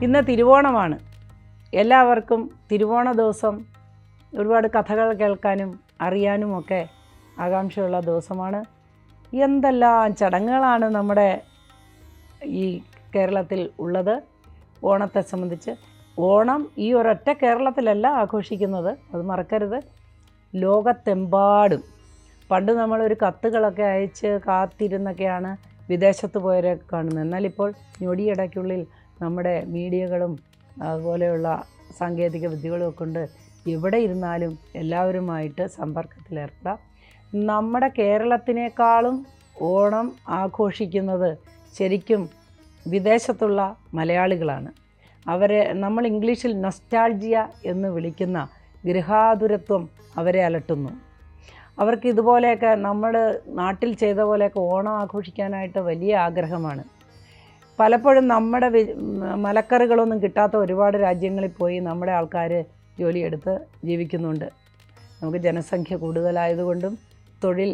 ഇന്ന് തിരുവോണമാണ്. എല്ലാവർക്കും തിരുവോണ ദിവസം ഒരുപാട് കഥകൾ കേൾക്കാനും അറിയാനുമൊക്കെ ആകാംക്ഷയുള്ള ദിവസമാണ്. എന്തെല്ലാം ചടങ്ങുകളാണ് നമ്മുടെ ഈ കേരളത്തിൽ ഉള്ളത് ഓണത്തെ സംബന്ധിച്ച്. ഓണം ഈ ഒരൊറ്റ കേരളത്തിലല്ല ആഘോഷിക്കുന്നത്, അത് മറക്കരുത്. ലോകത്തെമ്പാടും പണ്ട് നമ്മളൊരു കത്തുകളൊക്കെ അയച്ച് കാത്തിരുന്നൊക്കെയാണ് വിദേശത്ത് പോയവരൊക്കെ കാണുന്നത്. എന്നാലിപ്പോൾ ഞൊടിയിടയ്ക്കുള്ളിൽ നമ്മുടെ മീഡിയകളും അതുപോലെയുള്ള സാങ്കേതിക വിദ്യകളും ഒക്കെ കൊണ്ട് എവിടെ ഇരുന്നാലും എല്ലാവരുമായിട്ട് സമ്പർക്കത്തിലേർപ്പെടാം. നമ്മുടെ കേരളത്തിനേക്കാളും ഓണം ആഘോഷിക്കുന്നത് ശരിക്കും വിദേശത്തുള്ള മലയാളികളാണ്. അവരെ നമ്മൾ ഇംഗ്ലീഷിൽ നൊസ്റ്റാൾജിയ എന്ന് വിളിക്കുന്ന ഗൃഹാതുരത്വം അവരെ അലട്ടുന്നു. അവർക്ക് ഇതുപോലെയൊക്കെ നമ്മൾ നാട്ടിൽ ചെയ്ത പോലെയൊക്കെ ഓണം ആഘോഷിക്കാനായിട്ട് വലിയ ആഗ്രഹമാണ്. പലപ്പോഴും നമ്മുടെ മലക്കറികളൊന്നും കിട്ടാത്ത ഒരുപാട് രാജ്യങ്ങളിൽ പോയി നമ്മുടെ ആൾക്കാർ ജോലിയെടുത്ത് ജീവിക്കുന്നുണ്ട്. നമുക്ക് ജനസംഖ്യ കൂടുതലായതുകൊണ്ടും തൊഴിൽ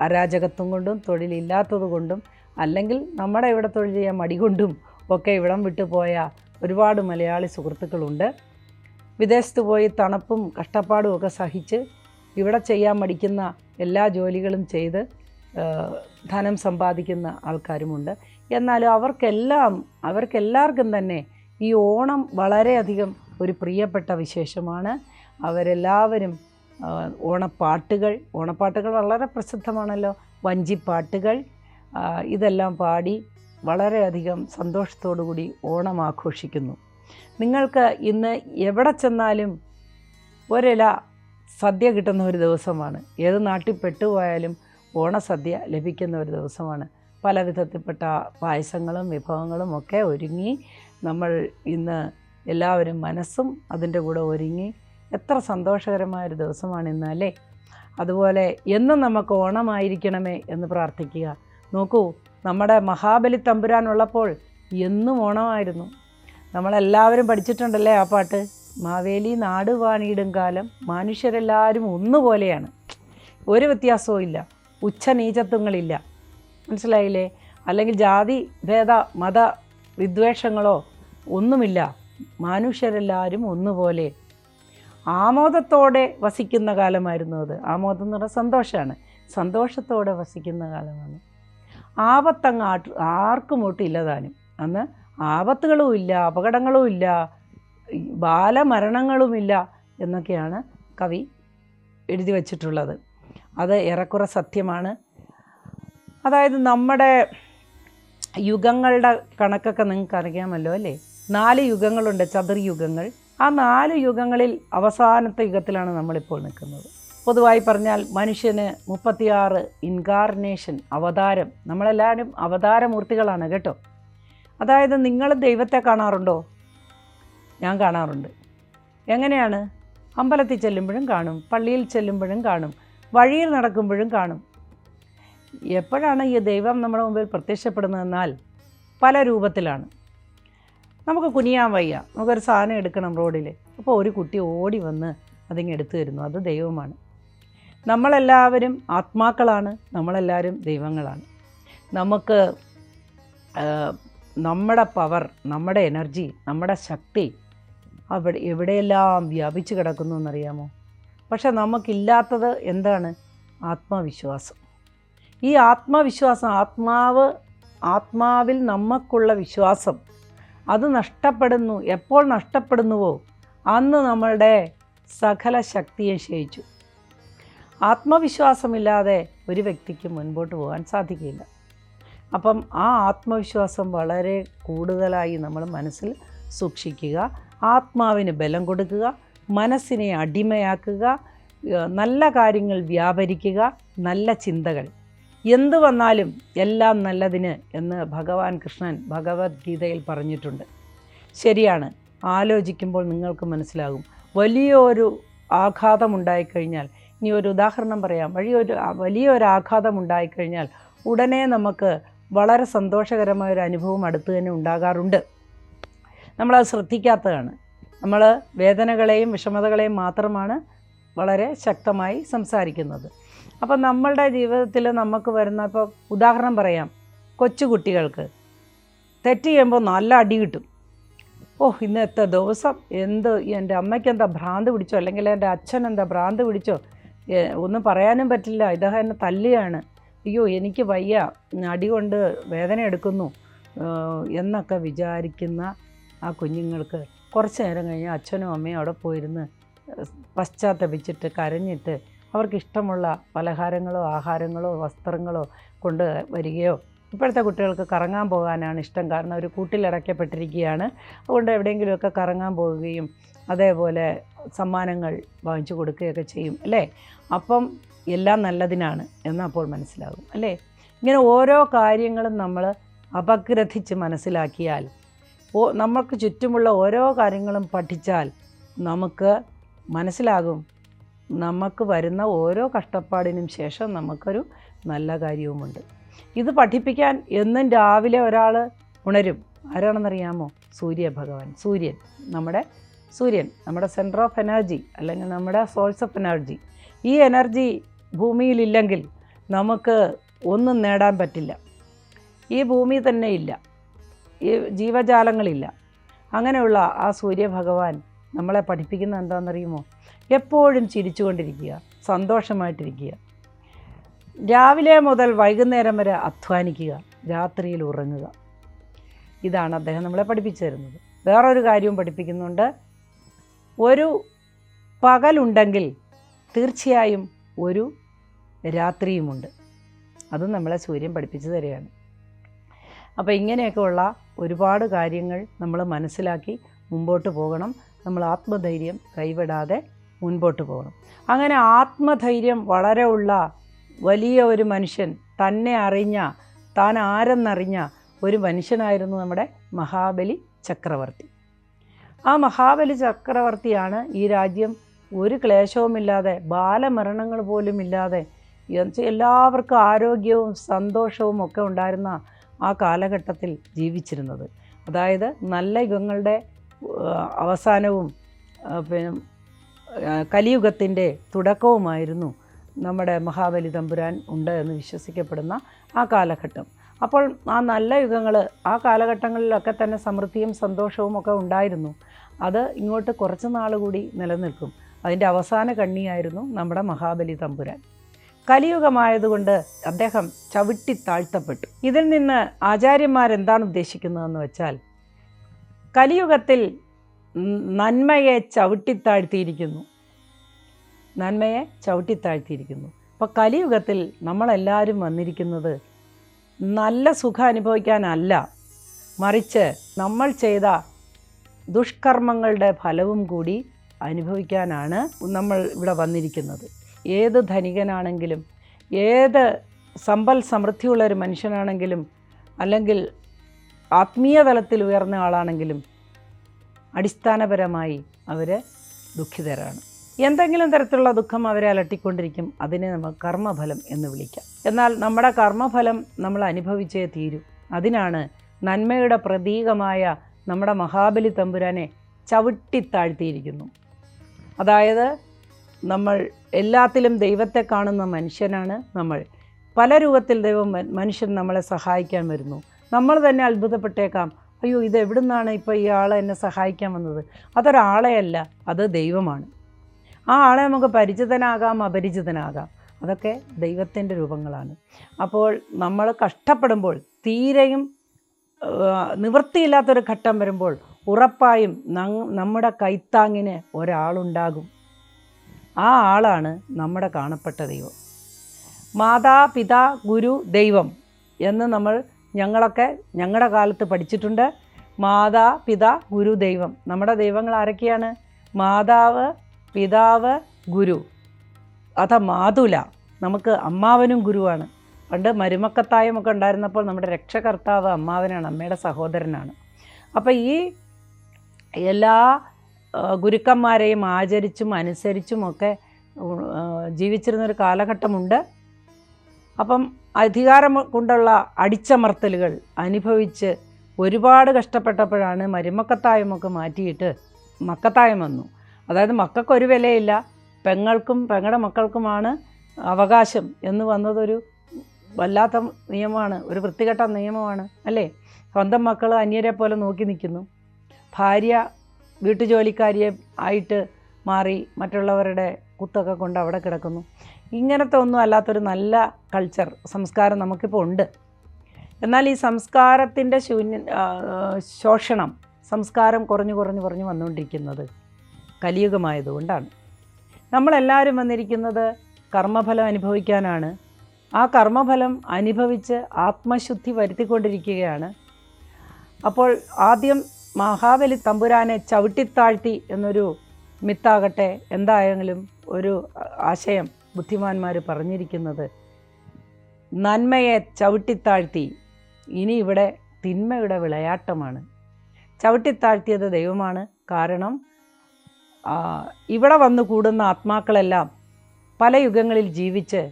അരാജകത്വം കൊണ്ടും തൊഴിലില്ലാത്തത് കൊണ്ടും അല്ലെങ്കിൽ നമ്മുടെ ഇവിടെ തൊഴിൽ ചെയ്യാൻ മടി കൊണ്ടും ഒക്കെ ഇവിടം വിട്ടു പോയ ഒരുപാട് മലയാളി സുഹൃത്തുക്കളുണ്ട്. വിദേശത്ത് പോയി തണുപ്പും കഷ്ടപ്പാടും ഒക്കെ സഹിച്ച് ഇവിടെ ചെയ്യാൻ മടിക്കുന്ന എല്ലാ ജോലികളും ചെയ്ത് ധനം സമ്പാദിക്കുന്ന ആൾക്കാരുമുണ്ട്. എന്നാലും അവർക്കെല്ലാവർക്കും തന്നെ ഈ ഓണം വളരെയധികം ഒരു പ്രിയപ്പെട്ട വിശേഷമാണ്. അവരെല്ലാവരും ഓണപ്പാട്ടുകൾ വളരെ പ്രസിദ്ധമാണല്ലോ. വഞ്ചിപ്പാട്ടുകൾ ഇതെല്ലാം പാടി വളരെയധികം സന്തോഷത്തോടു കൂടി ഓണം ആഘോഷിക്കുന്നു. നിങ്ങൾക്ക് ഇന്ന് എവിടെ ചെന്നാലും ഒരില സദ്യ കിട്ടുന്ന ഒരു ദിവസമാണ്. ഏത് നാട്ടിൽ പെട്ടുപോയാലും ഓണസദ്യ ലഭിക്കുന്ന ഒരു ദിവസമാണ്. പല വിധത്തിൽപ്പെട്ട പായസങ്ങളും വിഭവങ്ങളും ഒക്കെ ഒരുങ്ങി നമ്മൾ ഇന്ന് എല്ലാവരും മനസ്സും അതിൻ്റെ കൂടെ ഒരുങ്ങി എത്ര സന്തോഷകരമായൊരു ദിവസമാണ് ഇന്ന് അല്ലേ. അതുപോലെ എന്നും നമുക്ക് ഓണമായിരിക്കണമേ എന്ന് പ്രാർത്ഥിക്കുക. നോക്കൂ, നമ്മുടെ മഹാബലി തമ്പുരാനുള്ളപ്പോൾ എന്നും ഓണമായിരുന്നു. നമ്മളെല്ലാവരും പഠിച്ചിട്ടുണ്ടല്ലേ ആ പാട്ട്. മാവേലി നാട് വാണിയിടും കാലം മനുഷ്യരെല്ലാവരും ഒന്നുപോലെയാണ്, ഒരു വ്യത്യാസവും ഇല്ല, ഉച്ചനീചത്വങ്ങളില്ല. മനസ്സിലായില്ലേ? അല്ലെങ്കിൽ ജാതി ഭേദ മത വിദ്വേഷങ്ങളോ ഒന്നുമില്ല. മനുഷ്യരെല്ലാവരും ഒന്നുപോലെ ആമോദത്തോടെ വസിക്കുന്ന കാലമായിരുന്നു അത്. ആമോദം എന്ന് പറഞ്ഞാൽ സന്തോഷമാണ്. സന്തോഷത്തോടെ വസിക്കുന്ന കാലമാണ്. ആപത്തങ്ങ് ആർക്കും ഒട്ടില്ലതാനും. അന്ന് ആപത്തുകളും ഇല്ല, അപകടങ്ങളും ഇല്ല, ബാലമരണങ്ങളുമില്ല എന്നൊക്കെയാണ് കവി എഴുതി വച്ചിട്ടുള്ളത്. അത് ഏറെക്കുറെ സത്യമാണ്. അതായത് നമ്മുടെ യുഗങ്ങളുടെ കണക്കൊക്കെ നിങ്ങൾക്ക് അറിയാമല്ലോ അല്ലേ. 4 യുഗങ്ങളുണ്ട്, ചതുർയുഗങ്ങൾ. ആ 4 യുഗങ്ങളിൽ അവസാനത്തെ യുഗത്തിലാണ് നമ്മളിപ്പോൾ നിൽക്കുന്നത്. പൊതുവായി പറഞ്ഞാൽ മനുഷ്യന് 36 ഇൻകാർനേഷൻ, അവതാരം. നമ്മളെല്ലാവരും അവതാരമൂർത്തികളാണ് കേട്ടോ. അതായത് നിങ്ങൾ ദൈവത്തെ കാണാറുണ്ടോ? ഞാൻ കാണാറുണ്ട്. എങ്ങനെയാണ്? അമ്പലത്തിൽ ചെല്ലുമ്പോഴും കാണും, പള്ളിയിൽ ചെല്ലുമ്പോഴും കാണും, വഴിയിൽ നടക്കുമ്പോഴും കാണും. എപ്പോഴാണ് ഈ ദൈവം നമ്മുടെ മുമ്പിൽ പ്രത്യക്ഷപ്പെടുന്നതെന്നാൽ പല രൂപത്തിലാണ്. നമുക്ക് കുനിയാൻ വയ്യ, നമുക്കൊരു സാധനം എടുക്കണം റോഡിൽ, അപ്പോൾ ഒരു കുട്ടി ഓടി വന്ന് അതിങ്ങ് എടുത്തു തരുന്നു, അത് ദൈവമാണ്. നമ്മളെല്ലാവരും ആത്മാക്കളാണ്, നമ്മളെല്ലാവരും ദൈവങ്ങളാണ്. നമുക്ക് നമ്മുടെ പവർ, നമ്മുടെ എനർജി, നമ്മുടെ ശക്തി എവിടെയെല്ലാം വ്യാപിച്ചു കിടക്കുന്നു എന്നറിയാമോ? പക്ഷെ നമുക്കില്ലാത്തത് എന്താണ്? ആത്മവിശ്വാസം. ഈ ആത്മവിശ്വാസം, ആത്മാവിൽ നമുക്കുള്ള വിശ്വാസം അത് നഷ്ടപ്പെടുന്നു. എപ്പോൾ നഷ്ടപ്പെടുന്നുവോ അന്ന് നമ്മളുടെ സകല ശക്തിയെ ക്ഷയിച്ചു. ആത്മവിശ്വാസമില്ലാതെ ഒരു വ്യക്തിക്ക് മുൻപോട്ട് പോകാൻ സാധിക്കില്ല. അപ്പം ആ ആത്മവിശ്വാസം വളരെ കൂടുതലായി നമ്മൾ മനസ്സിൽ സൂക്ഷിക്കുക. ആത്മാവിന് ബലം കൊടുക്കുക, മനസ്സിനെ അടിമയാക്കുക, നല്ല കാര്യങ്ങൾ വ്യാപരിക്കുക, നല്ല ചിന്തകൾ. എന്തു വന്നാലും എല്ലാം നല്ലതിന് എന്ന് ഭഗവാൻ കൃഷ്ണൻ ഭഗവത്ഗീതയിൽ പറഞ്ഞിട്ടുണ്ട്. ശരിയാണ്. ആലോചിക്കുമ്പോൾ നിങ്ങൾക്ക് മനസ്സിലാകും. വലിയൊരു ആഘാതമുണ്ടായിക്കഴിഞ്ഞാൽ, ഇനി ഒരു ഉദാഹരണം പറയാം, വലിയൊരു ആഘാതമുണ്ടായിക്കഴിഞ്ഞാൽ ഉടനെ നമുക്ക് വളരെ സന്തോഷകരമായൊരു അനുഭവം അടുത്ത് തന്നെ ഉണ്ടാകാറുണ്ട്. നമ്മളത് ശ്രദ്ധിക്കാത്തതാണ്. നമ്മൾ വേദനകളെയും വിഷമതകളെയും മാത്രമാണ് വളരെ ശക്തമായി സംസാരിക്കുന്നത്. അപ്പം നമ്മളുടെ ജീവിതത്തിൽ നമുക്ക് വരുന്ന, ഇപ്പോൾ ഉദാഹരണം പറയാം, കൊച്ചു കുട്ടികൾക്ക് തെറ്റ് ചെയ്യുമ്പോൾ നല്ല അടി കിട്ടും. ഇന്നത്തെ ദിവസം എൻ്റെ അമ്മയ്ക്ക് എന്താ ഭ്രാന്ത് പിടിച്ചോ, അല്ലെങ്കിൽ എൻ്റെ അച്ഛൻ എന്താ ഭ്രാന്ത് പിടിച്ചോ, ഒന്നും പറയാനും പറ്റില്ല, ഇദ്ദേഹം എന്നെ തല്ലുകയാണ്, അയ്യോ എനിക്ക് വയ്യ, അടി കൊണ്ട് വേദന എടുക്കുന്നു എന്നൊക്കെ വിചാരിക്കുന്ന ആ കുഞ്ഞുങ്ങൾക്ക് കുറച്ച് നേരം കഴിഞ്ഞ് അച്ഛനും അമ്മയും അവിടെ പോയിരുന്ന് പശ്ചാത്തപിച്ചിട്ട് കരഞ്ഞിട്ട് അവർക്കിഷ്ടമുള്ള പലഹാരങ്ങളോ ആഹാരങ്ങളോ വസ്ത്രങ്ങളോ കൊണ്ട് വരികയോ. ഇപ്പോഴത്തെ കുട്ടികൾക്ക് കറങ്ങാൻ പോകാനാണ് ഇഷ്ടം, കാരണം ഒരു കൂട്ടിലടയ്ക്കപ്പെട്ടിരിക്കുകയാണ്. അതുകൊണ്ട് എവിടെയെങ്കിലുമൊക്കെ കറങ്ങാൻ പോവുകയും അതേപോലെ സമ്മാനങ്ങൾ വാങ്ങിച്ചു കൊടുക്കുകയൊക്കെ ചെയ്യും അല്ലേ. അപ്പം എല്ലാം നല്ലതിനാണ് എന്നപ്പോൾ മനസ്സിലാകും അല്ലേ. ഇങ്ങനെ ഓരോ കാര്യങ്ങളും നമ്മൾ അപഗ്രഥിച്ച് മനസ്സിലാക്കിയാൽ, നമുക്ക് ചുറ്റുമുള്ള ഓരോ കാര്യങ്ങളും പഠിച്ചാൽ നമുക്ക് മനസ്സിലാകും നമുക്ക് വരുന്ന ഓരോ കഷ്ടപ്പാടിനും ശേഷം നമുക്കൊരു നല്ല കാര്യവുമുണ്ട്. ഇത് പഠിപ്പിക്കാൻ എന്നും രാവിലെ ഒരാൾ ഉണരും. ആരാണെന്നറിയാമോ? സൂര്യഭഗവാൻ. സൂര്യൻ നമ്മുടെ സെൻറ്റർ ഓഫ് എനർജി, അല്ലെങ്കിൽ നമ്മുടെ സോഴ്സ് ഓഫ് എനർജി. ഈ എനർജി ഭൂമിയിലില്ലെങ്കിൽ നമുക്ക് ഒന്നും നേടാൻ പറ്റില്ല. ഈ ഭൂമി തന്നെ ഇല്ല, ഈ ജീവജാലങ്ങളില്ല. അങ്ങനെയുള്ള ആ സൂര്യഭഗവാൻ നമ്മളെ പഠിപ്പിക്കുന്ന എന്താണെന്നറിയുമോ? എപ്പോഴും ചിരിച്ചുകൊണ്ടിരിക്കുക, സന്തോഷമായിട്ടിരിക്കുക, രാവിലെ മുതൽ വൈകുന്നേരം വരെ അധ്വാനിക്കുക, രാത്രിയിൽ ഉറങ്ങുക. ഇതാണ് അദ്ദേഹം നമ്മളെ പഠിപ്പിച്ചു തരുന്നത്. വേറൊരു കാര്യവും പഠിപ്പിക്കുന്നുണ്ട്. ഒരു പകലുണ്ടെങ്കിൽ തീർച്ചയായും ഒരു രാത്രിയുമുണ്ട്. അതും നമ്മളെ സൂര്യൻ പഠിപ്പിച്ചു തരികയാണ്. അപ്പോൾ ഇങ്ങനെയൊക്കെയുള്ള ഒരുപാട് കാര്യങ്ങൾ നമ്മൾ മനസ്സിലാക്കി മുമ്പോട്ട് പോകണം. നമ്മൾ ആത്മധൈര്യം കൈവിടാതെ മുൻപോട്ട് പോകണം. അങ്ങനെ ആത്മധൈര്യം വളരെ ഉള്ള വലിയ ഒരു മനുഷ്യൻ, തന്നെ അറിഞ്ഞ, താൻ ആരെന്നറിഞ്ഞ ഒരു മനുഷ്യനായിരുന്നു നമ്മുടെ മഹാബലി ചക്രവർത്തി. ആ മഹാബലി ചക്രവർത്തിയാണ് ഈ രാജ്യം ഒരു ക്ലേശവുമില്ലാതെ, ബാലമരണങ്ങൾ പോലും ഇല്ലാതെ, എല്ലാവർക്കും ആരോഗ്യവും സന്തോഷവും ഒക്കെ ഉണ്ടായിരുന്ന ആ കാലഘട്ടത്തിൽ ജീവിച്ചിരുന്നത്. അതായത് നല്ല യുഗങ്ങളുടെ അവസാനവും കലിയുഗത്തിൻ്റെ തുടക്കവുമായിരുന്നു നമ്മുടെ മഹാബലി തമ്പുരാൻ ഉണ്ട് എന്ന് വിശ്വസിക്കപ്പെടുന്ന ആ കാലഘട്ടം. അപ്പോൾ ആ നല്ല യുഗങ്ങൾ, ആ കാലഘട്ടങ്ങളിലൊക്കെ തന്നെ സമൃദ്ധിയും സന്തോഷവും ഒക്കെ ഉണ്ടായിരുന്നു. അത് ഇങ്ങോട്ട് കുറച്ച് നാൾ കൂടി നിലനിൽക്കും. അതിൻ്റെ അവസാന കണ്ണിയായിരുന്നു നമ്മുടെ മഹാബലി തമ്പുരാൻ. കലിയുഗമായതുകൊണ്ട് അദ്ദേഹം ചവിട്ടി താഴ്ത്തപ്പെട്ടു. ഇതിൽ നിന്ന് ആചാര്യന്മാരെന്താണ് ഉദ്ദേശിക്കുന്നതെന്ന് വെച്ചാൽ, കലിയുഗത്തിൽ നന്മയെ ചവിട്ടിത്താഴ്ത്തിയിരിക്കുന്നു. അപ്പോൾ കലിയുഗത്തിൽ നമ്മളെല്ലാവരും വന്നിരിക്കുന്നത് നല്ല സുഖം അനുഭവിക്കാനല്ല, മറിച്ച് നമ്മൾ ചെയ്ത ദുഷ്കർമ്മങ്ങളുടെ ഫലവും കൂടി അനുഭവിക്കാനാണ് നമ്മൾ ഇവിടെ വന്നിരിക്കുന്നത്. ഏത് ധനികനാണെങ്കിലും, ഏത് സമ്പൽ സമൃദ്ധിയുള്ളൊരു മനുഷ്യനാണെങ്കിലും, അല്ലെങ്കിൽ ആത്മീയ തലത്തിൽ ഉയർന്ന ആളാണെങ്കിലും അടിസ്ഥാനപരമായി അവർ ദുഃഖിതരാണ്. എന്തെങ്കിലും തരത്തിലുള്ള ദുഃഖം അവരെ അലട്ടിക്കൊണ്ടിരിക്കും. അതിനെ നമുക്ക് കർമ്മഫലം എന്ന് വിളിക്കാം. എന്നാൽ നമ്മുടെ കർമ്മഫലം നമ്മൾ അനുഭവിച്ചേ തീരൂ. അതിനാണ് നന്മയുടെ പ്രതീകമായ നമ്മുടെ മഹാബലി തമ്പുരാനെ ചവിട്ടിത്താഴ്ത്തിയിരിക്കുന്നു. അതായത് നമ്മൾ എല്ലാത്തിലും ദൈവത്തെ കാണുന്ന മനുഷ്യനാണ് നമ്മൾ. പല രൂപത്തിൽ മനുഷ്യൻ നമ്മളെ സഹായിക്കാൻ വരുന്നു. നമ്മൾ തന്നെ അത്ഭുതപ്പെട്ടേക്കാം, അയ്യോ ഇത് എവിടുന്നാണ് ഇപ്പോൾ ഈ ആളെ എന്നെ സഹായിക്കാൻ വന്നത്? അതൊരാളെയല്ല, അത് ദൈവമാണ്. ആ ആളെ നമുക്ക് പരിചിതനാകാം, അപരിചിതനാകാം, അതൊക്കെ ദൈവത്തിൻ്റെ രൂപങ്ങളാണ്. അപ്പോൾ നമ്മൾ കഷ്ടപ്പെടുമ്പോൾ, തീരെയും നിവൃത്തിയില്ലാത്തൊരു ഘട്ടം വരുമ്പോൾ ഉറപ്പായും നമ്മുടെ കൈത്താങ്ങിന് ഒരാളുണ്ടാകും. ആ ആളാണ് നമ്മുടെ കാണപ്പെട്ട ദൈവം. മാതാ പിതാ ഗുരു ദൈവം എന്ന് ഞങ്ങളൊക്കെ ഞങ്ങളുടെ കാലത്ത് പഠിച്ചിട്ടുണ്ട്. മാതാ പിതാ ഗുരു ദൈവം. നമ്മുടെ ദൈവങ്ങൾ ആരൊക്കെയാണ്? മാതാവ്, പിതാവ്, ഗുരു. അഥ മാതുല, നമുക്ക് അമ്മാവനും ഗുരുവാണ്. പണ്ട് മരുമക്കത്തായമൊക്കെ ഉണ്ടായിരുന്നപ്പോൾ നമ്മുടെ രക്ഷകർത്താവ് അമ്മാവനാണ്, അമ്മയുടെ സഹോദരനാണ്. അപ്പോൾ ഈ എല്ലാ ഗുരുക്കന്മാരെയും ആചരിച്ചും അനുസരിച്ചുമൊക്കെ ജീവിച്ചിരുന്നൊരു കാലഘട്ടമുണ്ട്. അപ്പം അധികാരം കൊണ്ടുള്ള അടിച്ചമർത്തലുകൾ അനുഭവിച്ച് ഒരുപാട് കഷ്ടപ്പെട്ടപ്പോഴാണ് മരുമക്കത്തായമൊക്കെ മാറ്റിയിട്ട് മക്കത്തായം വന്നു. അതായത് മക്കൾക്കൊരു വിലയില്ല, പെങ്ങൾക്കും പെങ്ങളുടെ മക്കൾക്കുമാണ് അവകാശം എന്ന് വന്നതൊരു വല്ലാത്ത നിയമമാണ്, ഒരു വൃത്തികെട്ട നിയമമാണ് അല്ലേ. സ്വന്തം മക്കൾ അന്യരെ പോലെ നോക്കി നിൽക്കുന്നു. ഭാര്യ വീട്ടുജോലിക്കാരിയെ ആയിട്ട് മാറി മറ്റുള്ളവരുടെ കുത്തൊക്കെ കൊണ്ട് അവിടെ കിടക്കുന്നു. ഇങ്ങനത്തെ ഒന്നും അല്ലാത്തൊരു നല്ല കൾച്ചർ, സംസ്കാരം നമുക്കിപ്പോൾ ഉണ്ട്. എന്നാൽ ഈ സംസ്കാരത്തിൻ്റെ ശോഷണം, സംസ്കാരം കുറഞ്ഞു വന്നുകൊണ്ടിരിക്കുന്നത് കലിയുഗമായതുകൊണ്ടാണ്. നമ്മളെല്ലാവരും വന്നിരിക്കുന്നത് കർമ്മഫലം അനുഭവിക്കാനാണ്. ആ കർമ്മഫലം അനുഭവിച്ച് ആത്മശുദ്ധി വരുത്തിക്കൊണ്ടിരിക്കുകയാണ്. അപ്പോൾ ആദ്യം മഹാബലി തമ്പുരാനെ ചവിട്ടിത്താഴ്ത്തി എന്നൊരു മിത്താകട്ടെ, എന്തായെങ്കിലും ഒരു ആശയം ബുദ്ധിമാന്മാർ പറഞ്ഞിരിക്കുന്നത്, നന്മയെ ചവിട്ടിത്താഴ്ത്തി ഇനി ഇവിടെ തിന്മയുടെ വിളയാട്ടമാണ്. ചവിട്ടിത്താഴ്ത്തിയത് ദൈവമാണ്. കാരണം ഇവിടെ വന്നു കൂടുന്ന ആത്മാക്കളെല്ലാം പല യുഗങ്ങളിൽ ജീവിച്ച്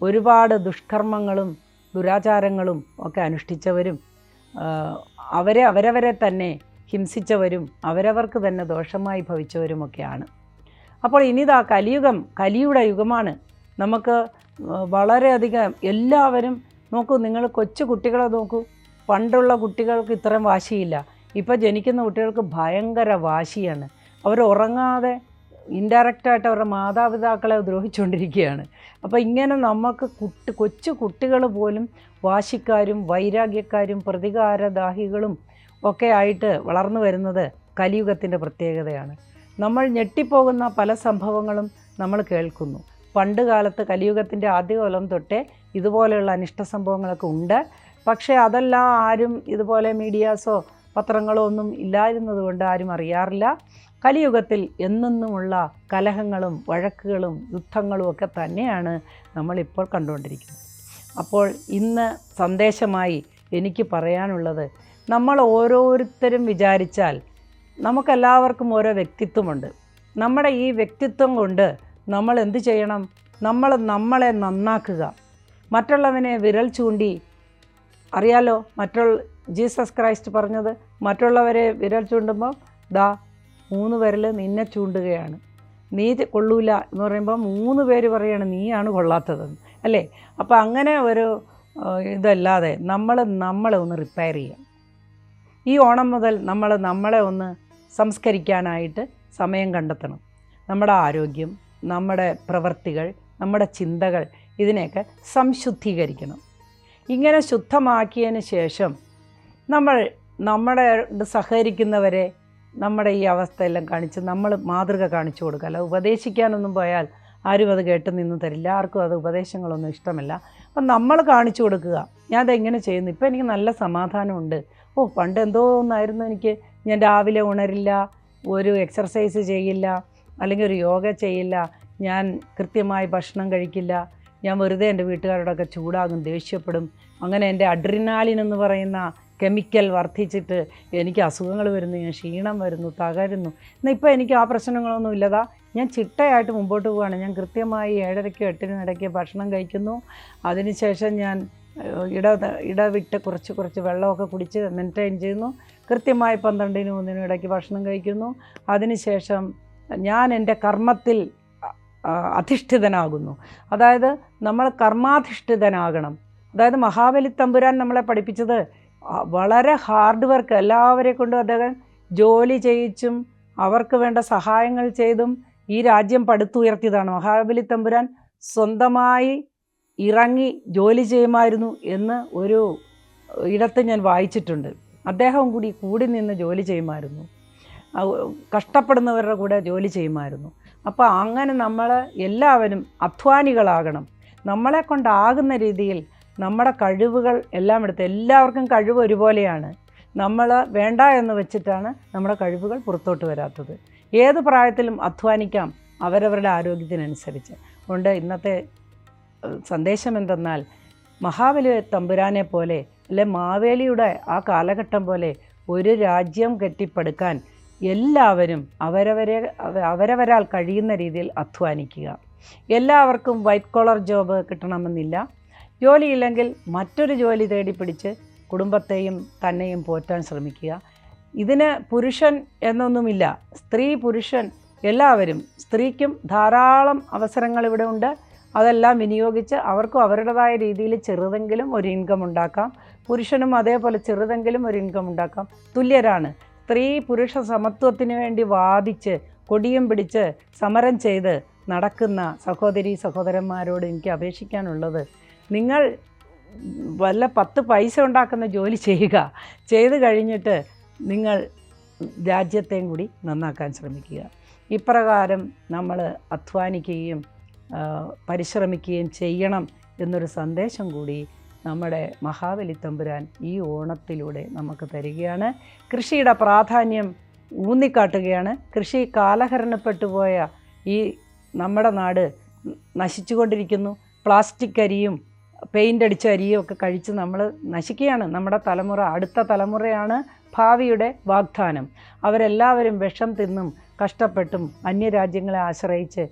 ഒരുപാട് ദുഷ്കർമ്മങ്ങളും ദുരാചാരങ്ങളും ഒക്കെ അനുഷ്ഠിച്ചവരും അവരവരെ തന്നെ ഹിംസിച്ചവരും അവരവർക്ക് തന്നെ ദോഷമായി ഭവിച്ചവരുമൊക്കെയാണ്. അപ്പോൾ ഇനിതാ കലിയുടെ യുഗമാണ്. നമുക്ക് വളരെയധികം എല്ലാവരും നോക്കൂ, നിങ്ങൾ കൊച്ചു കുട്ടികളെ നോക്കൂ. പണ്ടുള്ള കുട്ടികൾക്ക് ഇത്രയും വാശിയില്ല. ഇപ്പോൾ ജനിക്കുന്ന കുട്ടികൾക്ക് ഭയങ്കര വാശിയാണ്. അവർ ഉറങ്ങാതെ ഇൻഡയറക്റ്റായിട്ട് അവരുടെ മാതാപിതാക്കളെ ദ്രോഹിച്ചുകൊണ്ടിരിക്കുകയാണ്. അപ്പോൾ ഇങ്ങനെ നമുക്ക് കൊച്ചു കുട്ടികൾ പോലും വാശിക്കാരും വൈരാഗ്യക്കാരും പ്രതികാരദാഹികളും ഒക്കെ ആയിട്ട് വളർന്നു വരുന്നത് കലിയുഗത്തിൻ്റെ പ്രത്യേകതയാണ്. നമ്മൾ ഞെട്ടിപ്പോകുന്ന പല സംഭവങ്ങളും നമ്മൾ കേൾക്കുന്നു. പണ്ട് കാലത്ത് കലിയുഗത്തിൻ്റെ ആദ്യകാലം തൊട്ടേ ഇതുപോലെയുള്ള അനിഷ്ട സംഭവങ്ങളൊക്കെ ഉണ്ട്. പക്ഷേ അതെല്ലാം ആരും ഇതുപോലെ മീഡിയാസോ പത്രങ്ങളോ ഒന്നും ഇല്ലായിരുന്നത് കൊണ്ട് ആരും അറിയാറില്ല. കലിയുഗത്തിൽ എന്നെന്നുമുള്ള കലഹങ്ങളും വഴക്കുകളും യുദ്ധങ്ങളും ഒക്കെ തന്നെയാണ് നമ്മളിപ്പോൾ കണ്ടുകൊണ്ടിരിക്കുന്നത്. അപ്പോൾ ഇന്ന് സന്ദേശമായി എനിക്ക് പറയാനുള്ളത്, നമ്മൾ ഓരോരുത്തരും വിചാരിച്ചാൽ നമുക്കെല്ലാവർക്കും ഓരോ വ്യക്തിത്വമുണ്ട്. നമ്മുടെ ഈ വ്യക്തിത്വം കൊണ്ട് നമ്മൾ എന്ത് ചെയ്യണം? നമ്മളെ നന്നാക്കുക. മറ്റുള്ളവനെ വിരൽ ചൂണ്ടി, അറിയാലോ ജീസസ് ക്രൈസ്റ്റ് പറഞ്ഞത്, മറ്റുള്ളവരെ വിരൽ ചൂണ്ടുമ്പോൾ 3 വിരൽ നിന്നെ ചൂണ്ടുകയാണ്, നീ കൊള്ളൂല എന്ന് പറയുമ്പോൾ 3 പേര് പറയുകയാണ് നീയാണ് കൊള്ളാത്തതെന്ന്, അല്ലേ? അപ്പോൾ അങ്ങനെ ഒരു ഇതല്ലാതെ നമ്മളെ ഒന്ന് റിപ്പയർ ചെയ്യാം. ഈ ഓണം മുതൽ നമ്മളെ ഒന്ന് സംസ്കരിക്കാനായിട്ട് സമയം കണ്ടെത്തണം. നമ്മുടെ ആരോഗ്യം, നമ്മുടെ പ്രവൃത്തികൾ, നമ്മുടെ ചിന്തകൾ, ഇതിനെയൊക്കെ സംശുദ്ധീകരിക്കണം. ഇങ്ങനെ ശുദ്ധമാക്കിയതിന് ശേഷം നമ്മുടെ സഹകരിക്കുന്നവരെ നമ്മുടെ ഈ അവസ്ഥയെല്ലാം കാണിച്ച് നമ്മൾ മാതൃക കാണിച്ചു കൊടുക്കുക. അല്ല ഉപദേശിക്കാനൊന്നും പോയാൽ ആരും അത് കേട്ട് നിന്ന് തരില്ല. ആർക്കും അത് ഉപദേശങ്ങളൊന്നും ഇഷ്ടമല്ല. അപ്പം നമ്മൾ കാണിച്ചു കൊടുക്കുക, ഞാൻ അതെങ്ങനെ ചെയ്യുന്നു, ഇപ്പം എനിക്ക് നല്ല സമാധാനമുണ്ട്. പണ്ട് എന്തോ ഒന്നായിരുന്നു എനിക്ക്, ഞാൻ രാവിലെ ഉണരില്ല, ഒരു എക്സർസൈസ് ചെയ്യില്ല, അല്ലെങ്കിൽ ഒരു യോഗ ചെയ്യില്ല, ഞാൻ കൃത്യമായി ഭക്ഷണം കഴിക്കില്ല, ഞാൻ വെറുതെ എൻ്റെ വീട്ടുകാരോടൊക്കെ ചൂടാകും, ദേഷ്യപ്പെടും. അങ്ങനെ എൻ്റെ അഡ്രിനാലിൻ എന്ന് പറയുന്ന കെമിക്കൽ വർദ്ധിച്ചിട്ട് എനിക്ക് അസുഖങ്ങൾ വരുന്നു, ഞാൻ ക്ഷീണം വരുന്നു, തകരുന്നു. എന്നാൽ ഇപ്പോൾ എനിക്ക് ആ പ്രശ്നങ്ങളൊന്നും ഇല്ലതാ, ഞാൻ ചിട്ടയായിട്ട് മുമ്പോട്ട് പോവുകയാണ്. ഞാൻ കൃത്യമായി 7:30-നും 8:നും ഇടയ്ക്ക് ഭക്ഷണം കഴിക്കുന്നു. അതിനുശേഷം ഞാൻ ഇടവിട്ട് കുറച്ച് വെള്ളമൊക്കെ കുടിച്ച് മെയിൻറ്റെയിൻ ചെയ്യുന്നു. കൃത്യമായി 12-നും 1-നും ഇടയ്ക്ക് ഭക്ഷണം കഴിക്കുന്നു. അതിനുശേഷം ഞാൻ എൻ്റെ കർമ്മത്തിൽ അധിഷ്ഠിതനാകുന്നു. അതായത് നമ്മൾ കർമാധിഷ്ഠിതനാകണം. അതായത് മഹാബലി തമ്പുരാൻ നമ്മളെ പഠിപ്പിച്ചത് വളരെ ഹാർഡ് വർക്ക്, എല്ലാവരെ കൊണ്ടും അദ്ദേഹം ജോലി ചെയ്യിച്ചും അവർക്ക് വേണ്ട സഹായങ്ങൾ ചെയ്തും ഈ രാജ്യം പടുത്തുയർത്തിയതാണ്. മഹാബലി തമ്പുരാൻ സ്വന്തമായി ഇറങ്ങി ജോലി ചെയ്യുമായിരുന്നു എന്ന് ഒരു ഇടത്ത് ഞാൻ വായിച്ചിട്ടുണ്ട്. അദ്ദേഹം കൂടി നിന്ന് ജോലി ചെയ്യുമായിരുന്നു, കഷ്ടപ്പെടുന്നവരുടെ കൂടെ ജോലി ചെയ്യുമായിരുന്നു. അപ്പോൾ അങ്ങനെ നമ്മൾ എല്ലാവരും അധ്വാനികളാകണം. നമ്മളെ കൊണ്ടാകുന്ന രീതിയിൽ നമ്മുടെ കഴിവുകൾ എല്ലാം എടുത്ത്, എല്ലാവർക്കും കഴിവ് ഒരുപോലെയാണ്. നമ്മൾ വേണ്ട എന്ന് വെച്ചിട്ടാണ് നമ്മുടെ കഴിവുകൾ പുറത്തോട്ട് വരാത്തത്. ഏത് പ്രായത്തിലും അധ്വാനിക്കാം അവരവരുടെ ആരോഗ്യത്തിനനുസരിച്ച്. അതുകൊണ്ട് ഇന്നത്തെ സന്ദേശം എന്തെന്നാൽ, മഹാബലി തമ്പുരാനെ പോലെ അല്ലെ മാവേലിയുടെ ആ കാലഘട്ടം പോലെ ഒരു രാജ്യം കെട്ടിപ്പടുക്കാൻ എല്ലാവരും അവരവരാൽ കഴിയുന്ന രീതിയിൽ അധ്വാനിക്കുക. എല്ലാവർക്കും വൈറ്റ് കോളർ ജോബ് കിട്ടണമെന്നില്ല. ജോലിയില്ലെങ്കിൽ മറ്റൊരു ജോലി തേടിപ്പിടിച്ച് കുടുംബത്തെയും തന്നെയും പോറ്റാൻ ശ്രമിക്കുക. ഇതിന് പുരുഷൻ എന്നൊന്നുമില്ല, സ്ത്രീ പുരുഷൻ എല്ലാവരും, സ്ത്രീക്കും ധാരാളം അവസരങ്ങൾ ഇവിടെ ഉണ്ട്. അതെല്ലാം വിനിയോഗിച്ച് അവർക്കും അവരുടേതായ രീതിയിൽ ചെറുതെങ്കിലും ഒരു ഇൻകം ഉണ്ടാക്കാം. പുരുഷനും അതേപോലെ ചെറുതെങ്കിലും ഒരു ഇൻകം ഉണ്ടാക്കാം. തുല്യരാണ്. സ്ത്രീ പുരുഷ സമത്വത്തിന് വേണ്ടി വാദിച്ച് കൊടിയും പിടിച്ച് സമരം ചെയ്ത് നടക്കുന്ന സഹോദരി സഹോദരന്മാരോട് എനിക്ക് അപേക്ഷിക്കാനുള്ളത്, നിങ്ങൾ വല്ല 10 പൈസ ഉണ്ടാക്കുന്ന ജോലി ചെയ്യുക. ചെയ്ത് കഴിഞ്ഞിട്ട് നിങ്ങൾ രാജ്യത്തെയും കൂടി നന്നാക്കാൻ ശ്രമിക്കുക. ഇപ്രകാരം നമ്മൾ അധ്വാനിക്കുകയും പരിശ്രമിക്കുകയും ചെയ്യണം എന്നൊരു സന്ദേശം കൂടി നമ്മുടെ മഹാബലി തമ്പുരാൻ ഈ ഓണത്തിലൂടെ നമുക്ക് തരികയാണ്. കൃഷിയുടെ പ്രാധാന്യം ഊന്നിക്കാട്ടുകയാണ്. കൃഷി കാലഹരണപ്പെട്ടു പോയ ഈ നമ്മുടെ നാട് നശിച്ചുകൊണ്ടിരിക്കുന്നു. പ്ലാസ്റ്റിക് അരിയും പെയിൻ്റ് അടിച്ച അരിയും ഒക്കെ കഴിച്ച് നമ്മൾ നശിക്കുകയാണ്. നമ്മുടെ തലമുറ, അടുത്ത തലമുറയാണ് ഭാവിയുടെ വാഗ്ദാനം. അവരെല്ലാവരും വിഷം തിന്നും കഷ്ടപ്പെട്ടും അന്യരാജ്യങ്ങളെ ആശ്രയിച്ച്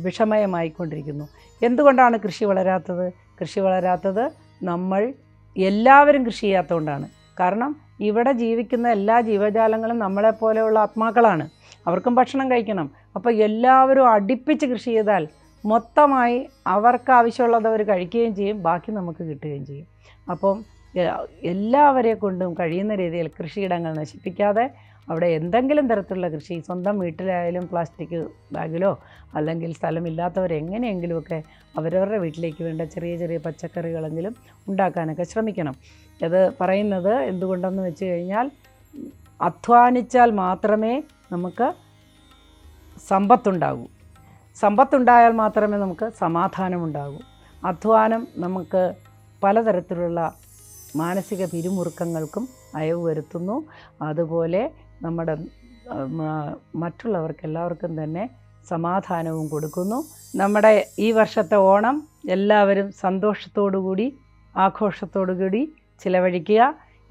വിഷമയമായിക്കൊണ്ടിരിക്കുന്നു. എന്തുകൊണ്ടാണ് കൃഷി വളരാത്തത്? കൃഷി വളരാത്തത് നമ്മൾ എല്ലാവരും കൃഷി ചെയ്യാത്തതുകൊണ്ടാണ്. കാരണം ഇവിടെ ജീവിക്കുന്ന എല്ലാ ജീവജാലങ്ങളും നമ്മളെപ്പോലെയുള്ള ആത്മാക്കളാണ്. അവർക്കും ഭക്ഷണം കഴിക്കണം. അപ്പോൾ എല്ലാവരും അടുപ്പിച്ച് കൃഷി ചെയ്താൽ മൊത്തമായി അവർക്ക് ആവശ്യമുള്ളത് അവർ കഴിക്കുകയും ചെയ്യും, ബാക്കി നമുക്ക് കിട്ടുകയും ചെയ്യും. അപ്പം എല്ലാവരെ കൊണ്ടും കഴിയുന്ന രീതിയിൽ കൃഷിയിടങ്ങൾ നശിപ്പിക്കാതെ അവിടെ എന്തെങ്കിലും തരത്തിലുള്ള കൃഷി, സ്വന്തം വീട്ടിലായാലും പ്ലാസ്റ്റിക് ബാഗിലോ അല്ലെങ്കിൽ സ്ഥലമില്ലാത്തവരെങ്ങനെയെങ്കിലുമൊക്കെ അവരവരുടെ വീട്ടിലേക്ക് വേണ്ട ചെറിയ ചെറിയ പച്ചക്കറികളെങ്കിലും ഉണ്ടാക്കാനൊക്കെ ശ്രമിക്കണം. അത് പറയുന്നത് എന്തുകൊണ്ടെന്ന് വെച്ച് കഴിഞ്ഞാൽ, അധ്വാനിച്ചാൽ മാത്രമേ നമുക്ക് സമ്പത്തുണ്ടാകൂ. സമ്പത്തുണ്ടായാൽ മാത്രമേ നമുക്ക് സമാധാനമുണ്ടാകൂ. അധ്വാനം നമുക്ക് പലതരത്തിലുള്ള മാനസിക പിരിമുറുക്കങ്ങൾക്കും അയവ് വരുത്തുന്നു. അതുപോലെ നമ്മുടെ മറ്റുള്ളവർക്ക് എല്ലാവർക്കും തന്നെ സമാധാനവും കൊടുക്കുന്നു. നമ്മുടെ ഈ വർഷത്തെ ഓണം എല്ലാവരും സന്തോഷത്തോടുകൂടി ആഘോഷത്തോടുകൂടി ചിലവഴിക്കുക.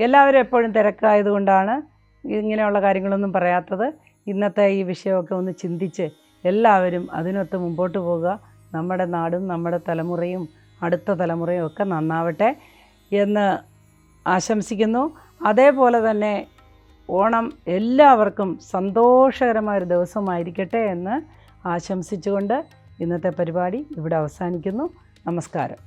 എല്ലാവരും എപ്പോഴും തിരക്കായതുകൊണ്ടാണ് ഇങ്ങനെയുള്ള കാര്യങ്ങളൊന്നും പറയാത്തത്. ഇന്നത്തെ ഈ വിഷയമൊക്കെ ഒന്ന് ചിന്തിച്ച് എല്ലാവരും അതിനൊത്ത് മുമ്പോട്ട് പോകുക. നമ്മുടെ നാടും നമ്മുടെ തലമുറയും അടുത്ത തലമുറയും ഒക്കെ നന്നാവട്ടെ എന്ന് ആശംസിക്കുന്നു. അതേപോലെ തന്നെ ഓണം എല്ലാവർക്കും സന്തോഷകരമായൊരു ദിവസമായിരിക്കട്ടെ എന്ന് ആശംസിച്ചുകൊണ്ട് ഇന്നത്തെ പരിപാടി ഇവിടെ അവസാനിക്കുന്നു. നമസ്കാരം.